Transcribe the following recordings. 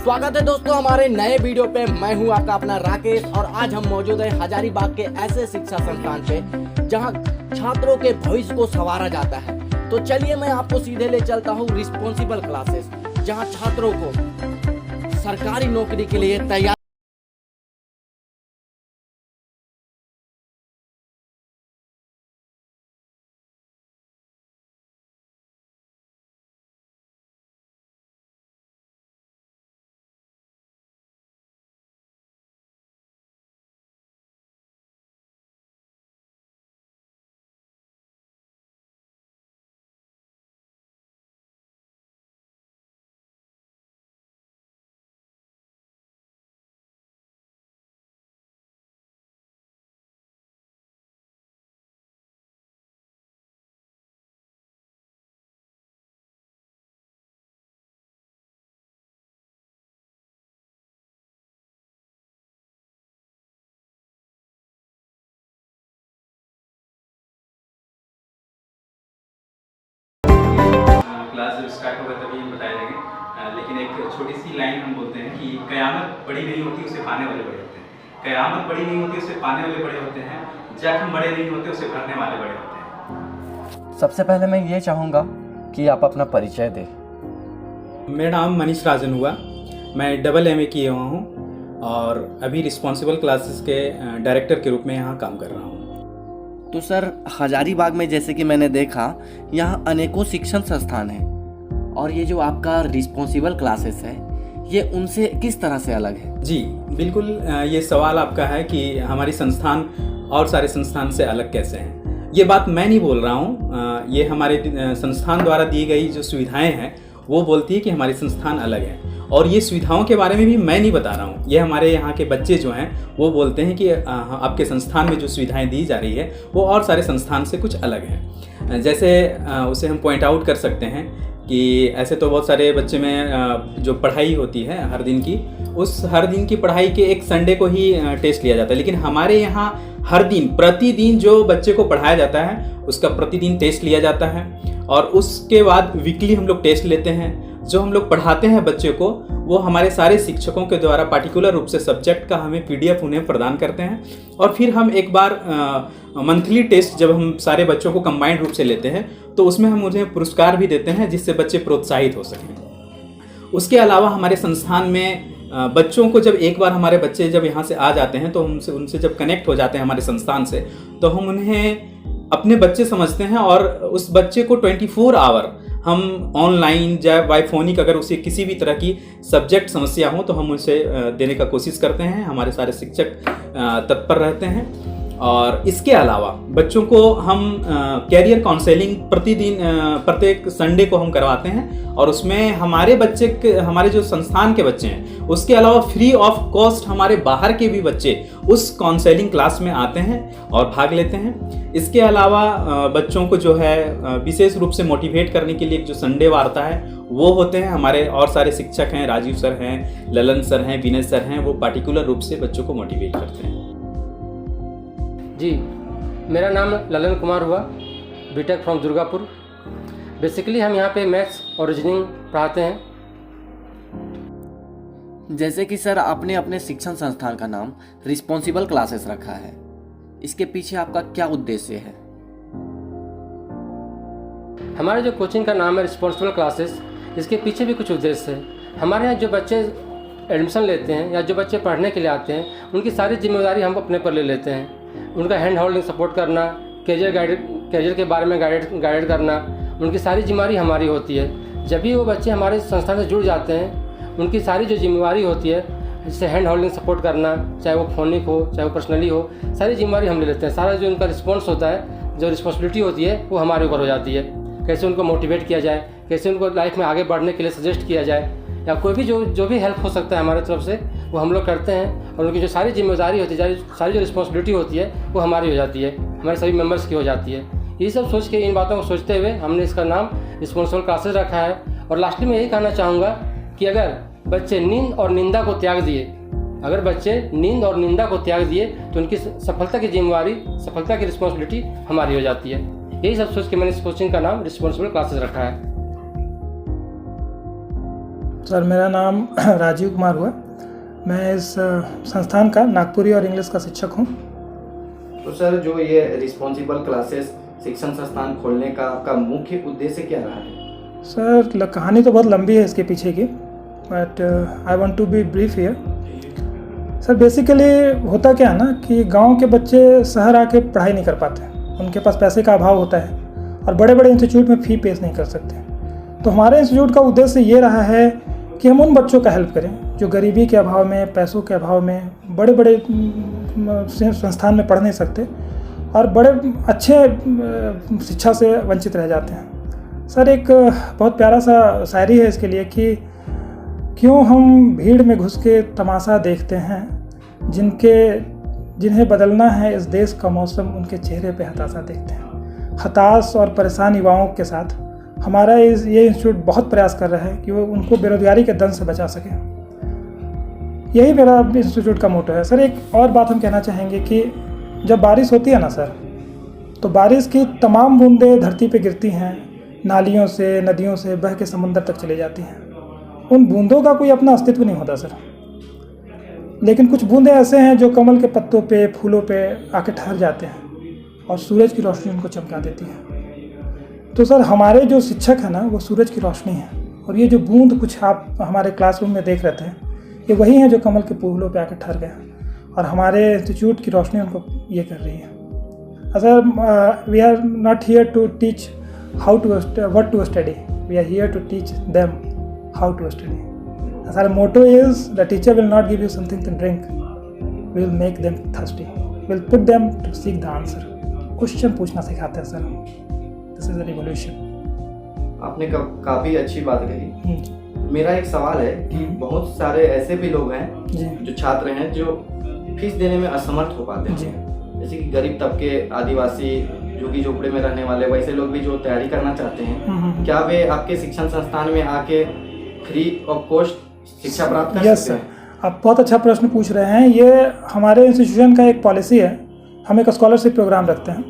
स्वागत है दोस्तों हमारे नए वीडियो पे। मैं हूं आपका अपना राकेश और आज हम मौजूद हैं हजारीबाग के ऐसे शिक्षा संस्थान पे जहां छात्रों के भविष्य को संवारा जाता है। तो चलिए मैं आपको सीधे ले चलता हूं रिस्पॉन्सिबल क्लासेस, जहां छात्रों को सरकारी नौकरी के लिए तैयार क्लास जब स्टार्ट होगा तभी हम बताए जाएंगे, लेकिन एक छोटी सी लाइन हम बोलते हैं कि कयामत बड़ी नहीं होती, उसे पाने वाले बड़े होते हैं। कयामत बड़ी नहीं होती, उसे पाने वाले बड़े होते हैं। जख्म बड़े नहीं होते, उसे भरने वाले बड़े होते हैं। सबसे पहले मैं ये चाहूँगा कि आप अपना परिचय दें। मेरा नाम मनीष राजन हुआ। मैं AA किया हुआ हूँ और अभी रिस्पॉन्सिबल क्लासेस के डायरेक्टर के रूप में यहाँ काम कर रहा हूँ। तो सर, हजारीबाग में जैसे कि मैंने देखा यहाँ अनेकों शिक्षण संस्थान हैं और ये जो आपका रिस्पॉन्सिबल क्लासेस है ये उनसे किस तरह से अलग है? जी बिल्कुल, ये सवाल आपका है कि हमारी संस्थान और सारे संस्थान से अलग कैसे हैं। ये बात मैं नहीं बोल रहा हूँ, ये हमारे संस्थान द्वारा दी गई जो सुविधाएं हैं वो बोलती है कि हमारी संस्थान अलग है। और ये सुविधाओं के बारे में भी मैं नहीं बता रहा हूँ, ये हमारे यहाँ के बच्चे जो हैं वो बोलते हैं कि आपके संस्थान में जो सुविधाएं दी जा रही है वो और सारे संस्थान से कुछ अलग है। जैसे उसे हम पॉइंट आउट कर सकते हैं कि ऐसे तो बहुत सारे बच्चे में जो पढ़ाई होती है हर दिन की, उस हर दिन की पढ़ाई के एक संडे को ही टेस्ट लिया जाता है, लेकिन हमारे यहाँ हर दिन प्रतिदिन जो बच्चे को पढ़ाया जाता है उसका प्रतिदिन टेस्ट लिया जाता है और उसके बाद वीकली हम लोग टेस्ट लेते हैं। जो हम लोग पढ़ाते हैं बच्चे को वो हमारे सारे शिक्षकों के द्वारा पार्टिकुलर रूप से सब्जेक्ट का हमें PDF उन्हें प्रदान करते हैं और फिर हम एक बार मंथली टेस्ट जब हम सारे बच्चों को कंबाइंड रूप से लेते हैं तो उसमें हम उन्हें पुरस्कार भी देते हैं जिससे बच्चे प्रोत्साहित हो सकें। उसके अलावा हमारे संस्थान में बच्चों को जब एक बार हमारे बच्चे जब यहाँ से आ जाते हैं तो उनसे जब कनेक्ट हो जाते हैं हमारे संस्थान से तो हम उन्हें अपने बच्चे समझते हैं और उस बच्चे को 24 आवर हम ऑनलाइन या बाय फोनिक अगर उसे किसी भी तरह की सब्जेक्ट समस्या हो तो हम उसे देने का कोशिश करते हैं। हमारे सारे शिक्षक तत्पर रहते हैं और इसके अलावा बच्चों को हम कैरियर काउंसलिंग प्रतिदिन प्रत्येक संडे को हम करवाते हैं और उसमें हमारे हमारे जो संस्थान के बच्चे हैं उसके अलावा फ्री ऑफ कॉस्ट हमारे बाहर के भी बच्चे उस काउंसलिंग क्लास में आते हैं और भाग लेते हैं। इसके अलावा बच्चों को जो है विशेष रूप से मोटिवेट करने के लिए जो संडे वार्ता है वो होते हैं। हमारे और सारे शिक्षक हैं, राजीव सर हैं, ललन सर हैं, विनय सर हैं, वो पार्टिकुलर रूप से बच्चों को मोटिवेट करते हैं। जी, मेरा नाम ललन कुमार हुआ, बीटेक फ्रॉम दुर्गापुर। बेसिकली हम यहाँ पे मैथ्स और रीजनिंग पढ़ाते हैं। जैसे कि सर आपने अपने शिक्षण संस्थान का नाम रिस्पॉन्सिबल क्लासेस रखा है, इसके पीछे आपका क्या उद्देश्य है? हमारे जो कोचिंग का नाम है रिस्पॉन्सिबल क्लासेस, इसके पीछे भी कुछ उद्देश्य है। हमारे यहाँ जो बच्चे एडमिशन लेते हैं या जो बच्चे पढ़ने के लिए आते हैं उनकी सारी जिम्मेदारी हम अपने पर ले लेते हैं। उनका हैंड होल्डिंग सपोर्ट करना, कैरियर के बारे में गाइड करना, उनकी सारी जिम्मेदारी हमारी होती है। जब भी वो बच्चे हमारे संस्थान से जुड़ जाते हैं उनकी सारी जो जिम्मेदारी होती है, जैसे हैंड होल्डिंग सपोर्ट करना, चाहे वो फोनिक हो चाहे वो पर्सनली हो, सारी जिम्मेदारी हम ले लेते हैं। सारा जो उनका रिस्पॉन्स होता है, जो रिस्पॉन्सिबिलिटी होती है वो हमारे ऊपर हो जाती है। कैसे उनको मोटिवेट किया जाए, कैसे उनको लाइफ में आगे बढ़ने के लिए सजेस्ट किया जाए या कोई भी जो भी हेल्प हो सकता है हमारे तरफ से वो हम लोग करते हैं और उनकी जो सारी जिम्मेदारी होती है, सारी जो रिस्पॉन्सिबिलिटी होती है वो हमारी हो जाती है, हमारे सभी मेंबर्स की हो जाती है। ये सब सोच के, इन बातों को सोचते हुए हमने इसका नाम रिस्पॉन्सिबल क्लासेस रखा है। और लास्टली में यही कहना चाहूँगा कि अगर बच्चे नींद और निंदा को त्याग दिए तो उनकी सफलता की जिम्मेदारी, सफलता की रिस्पॉन्सिबिलिटी हमारी हो जाती है। यही सब सोच के मैंने इस कोचिंग का नाम रिस्पॉन्सिबल क्लासेस रखा है। सर मेरा नाम राजीव कुमार हुआ। मैं इस संस्थान का नागपुरी और इंग्लिश का शिक्षक हूँ। तो सर जो ये रिस्पॉन्सिबल क्लासेस शिक्षण संस्थान खोलने का आपका मुख्य उद्देश्य क्या रहा है? सर कहानी तो बहुत लंबी है इसके पीछे की, but I want to be brief here. Sir basically होता क्या है ना कि गांव के बच्चे शहर आके पढ़ाई नहीं कर पाते, उनके पास पैसे का अभाव होता है और बड़े बड़े इंस्टीट्यूट में फ़ी पेश नहीं कर सकते। तो हमारे इंस्टीट्यूट का उद्देश्य ये रहा है कि हम उन बच्चों का हेल्प करें जो गरीबी के अभाव में, पैसों के अभाव में बड़े बड़े संस्थान में पढ़ नहीं सकते और बड़े अच्छे शिक्षा से वंचित रह जाते हैं। सर एक बहुत प्यारा सा शायरी है इसके लिए कि क्यों हम भीड़ में घुस के तमाशा देखते हैं, जिन्हें बदलना है इस देश का मौसम, उनके चेहरे पे हताशा देखते हैं। हताश और परेशान युवाओं के साथ हमारा ये इंस्टीट्यूट बहुत प्रयास कर रहा है कि वो उनको बेरोजगारी के दंश से बचा सके। यही मेरा इंस्टीट्यूट का मोटो है। सर एक और बात हम कहना चाहेंगे कि जब बारिश होती है ना सर, तो बारिश की तमाम बूंदें धरती पे गिरती हैं, नालियों से, नदियों से बह के समुंदर तक चली जाती हैं। उन बूंदों का कोई अपना अस्तित्व नहीं होता सर, लेकिन कुछ बूंदें ऐसे हैं जो कमल के पत्तों पे, फूलों पे आके ठहर जाते हैं और सूरज की रोशनी उनको चमका देती है। तो सर हमारे जो शिक्षक हैं ना, वो सूरज की रोशनी है, और ये जो बूंद कुछ आप हमारे क्लासरूम में देख रहे थे, ये वही हैं जो कमल के फूलों पे आके ठहर गए, और हमारे इंस्टीट्यूट की रोशनी उनको ये कर रही है। Sir we are not here to teach how to what to study, we are here to teach them how to study. Our motto is the teacher will not give you something to drink, will make them thirsty, will put them to seek the answer. Question पूछना सिखाते हैं sir. This is the revolution. आपने काफ़ी अच्छी बात कही। मेरा एक सवाल है कि बहुत सारे ऐसे भी लोग हैं जो छात्र हैं जो फीस देने में असमर्थ हो पाते हैं, जैसे कि गरीब तबके, आदिवासी, झुग्गी झोपड़े में रहने वाले, वैसे लोग भी जो तैयारी करना चाहते हैं, क्या वे आपके शिक्षण संस्थान में आके फ्री ऑफ कॉस्ट शिक्षा प्राप्त कर सकते हैं? सर, आप बहुत अच्छा प्रश्न पूछ रहे हैं। ये हमारे इंस्टीट्यूशन का एक पॉलिसी है। हम एक स्कॉलरशिप प्रोग्राम रखते हैं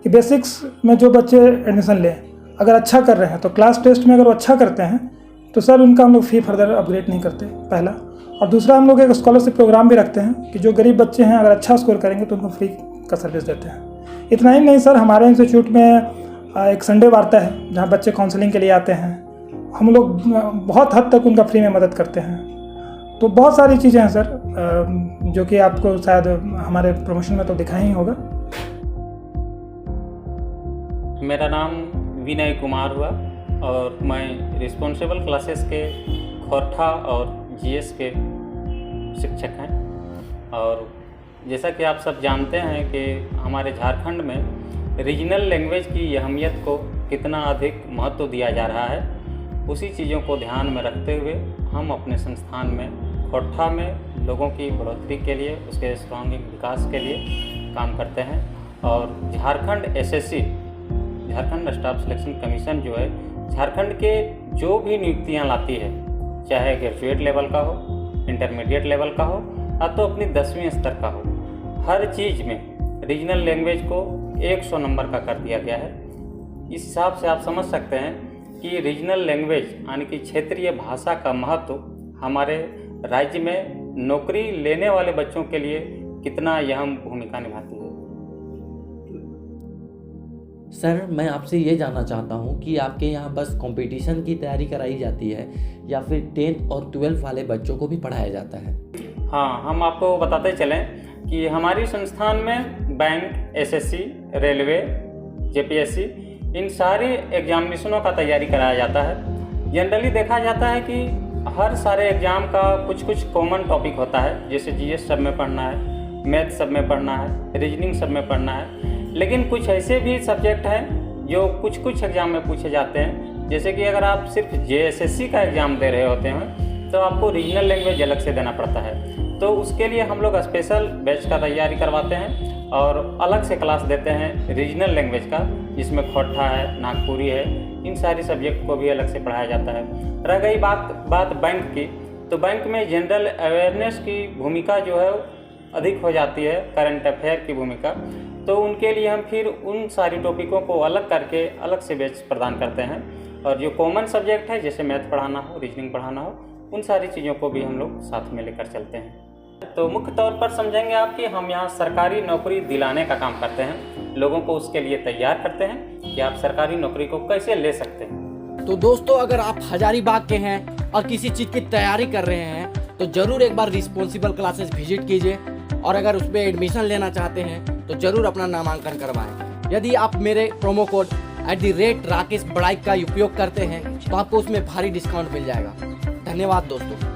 कि बेसिक्स में जो बच्चे एडमिशन लें, अगर अच्छा कर रहे हैं तो क्लास टेस्ट में अगर वो अच्छा करते हैं तो सर उनका हम लोग फ़ी फर्दर अपग्रेड नहीं करते, पहला। और दूसरा, हम लोग एक स्कॉलरशिप प्रोग्राम भी रखते हैं कि जो गरीब बच्चे हैं अगर अच्छा स्कोर करेंगे तो उनको फ्री का सर्विस देते हैं। इतना ही नहीं सर, हमारे इंस्टीट्यूट में एक संडे वार्ता है जहाँ बच्चे काउंसलिंग के लिए आते हैं, हम लोग बहुत हद तक उनका फ्री में मदद करते हैं। तो बहुत सारी चीज़ें हैं सर जो कि आपको शायद हमारे प्रमोशन में तो दिखा ही होगा। मेरा नाम विनय कुमार हुआ और मैं रिस्पॉन्सिबल क्लासेस के खोरठा और जीएस के शिक्षक हैं। और जैसा कि आप सब जानते हैं कि हमारे झारखंड में रीजनल लैंग्वेज की अहमियत को कितना अधिक महत्व दिया जा रहा है, उसी चीज़ों को ध्यान में रखते हुए हम अपने संस्थान में खोरठा में लोगों की बढ़ोतरी के लिए, उसके सर्वांगीण विकास के लिए काम करते हैं। और Jharkhand SSC, Jharkhand staff selection commission जो है, झारखंड के जो भी नियुक्तियां लाती है, चाहे ग्रेजुएट लेवल का हो, इंटरमीडिएट लेवल का हो, या तो अपनी 10वीं स्तर का हो, हर चीज़ में रीजनल लैंग्वेज को 100 नंबर का कर दिया गया है। इस हिसाब से आप समझ सकते हैं कि रीजनल लैंग्वेज यानी कि क्षेत्रीय भाषा का महत्व हमारे राज्य में नौकरी लेने वाले बच्चों के लिए कितना अहम भूमिका निभाती है। सर मैं आपसे ये जानना चाहता हूँ कि आपके यहाँ बस कंपटीशन की तैयारी कराई जाती है या फिर 10th और 12th वाले बच्चों को भी पढ़ाया जाता है? हाँ, हम आपको बताते चलें कि हमारी संस्थान में बैंक, एसएससी, रेलवे, जेपीएससी, इन सारे एग्जामिनेशनों का तैयारी कराया जाता है। जनरली देखा जाता है कि हर सारे एग्ज़ाम का कुछ कुछ कॉमन टॉपिक होता है, जैसे जीएस सब में पढ़ना है, मैथ सब में पढ़ना है, रीजनिंग सब में पढ़ना है। लेकिन कुछ ऐसे भी सब्जेक्ट हैं जो कुछ कुछ एग्ज़ाम में पूछे जाते हैं, जैसे कि अगर आप सिर्फ जेएसएससी का एग्ज़ाम दे रहे होते हैं तो आपको रीजनल लैंग्वेज अलग से देना पड़ता है। तो उसके लिए हम लोग स्पेशल बैच का तैयारी करवाते हैं और अलग से क्लास देते हैं रीजनल लैंग्वेज का, जिसमें खोरठा है, नागपुरी है, इन सारी सब्जेक्ट को भी अलग से पढ़ाया जाता है। रह गई बात बैंक की, तो बैंक में जनरल अवेयरनेस की भूमिका जो है अधिक हो जाती है, करंट अफेयर की भूमिका। तो उनके लिए हम फिर उन सारी टॉपिकों को अलग करके अलग से बैच प्रदान करते हैं। और जो कॉमन सब्जेक्ट है, जैसे मैथ पढ़ाना हो, रीजनिंग पढ़ाना हो, उन सारी चीज़ों को भी हम लोग साथ में लेकर चलते हैं। तो मुख्य तौर पर समझेंगे आप कि हम यहाँ सरकारी नौकरी दिलाने का काम करते हैं, लोगों को उसके लिए तैयार करते हैं कि आप सरकारी नौकरी को कैसे ले सकते हैं। तो दोस्तों, अगर आप हजारीबाग के हैं और किसी चीज़ की तैयारी कर रहे हैं तो ज़रूर एक बार रिस्पॉन्सिबल क्लासेस विजिट कीजिए, और अगर उस पर एडमिशन लेना चाहते हैं तो ज़रूर अपना नामांकन करवाएं। यदि आप मेरे प्रोमो कोड @राकेश बड़ाइक का उपयोग करते हैं तो आपको उसमें भारी डिस्काउंट मिल जाएगा। धन्यवाद दोस्तों।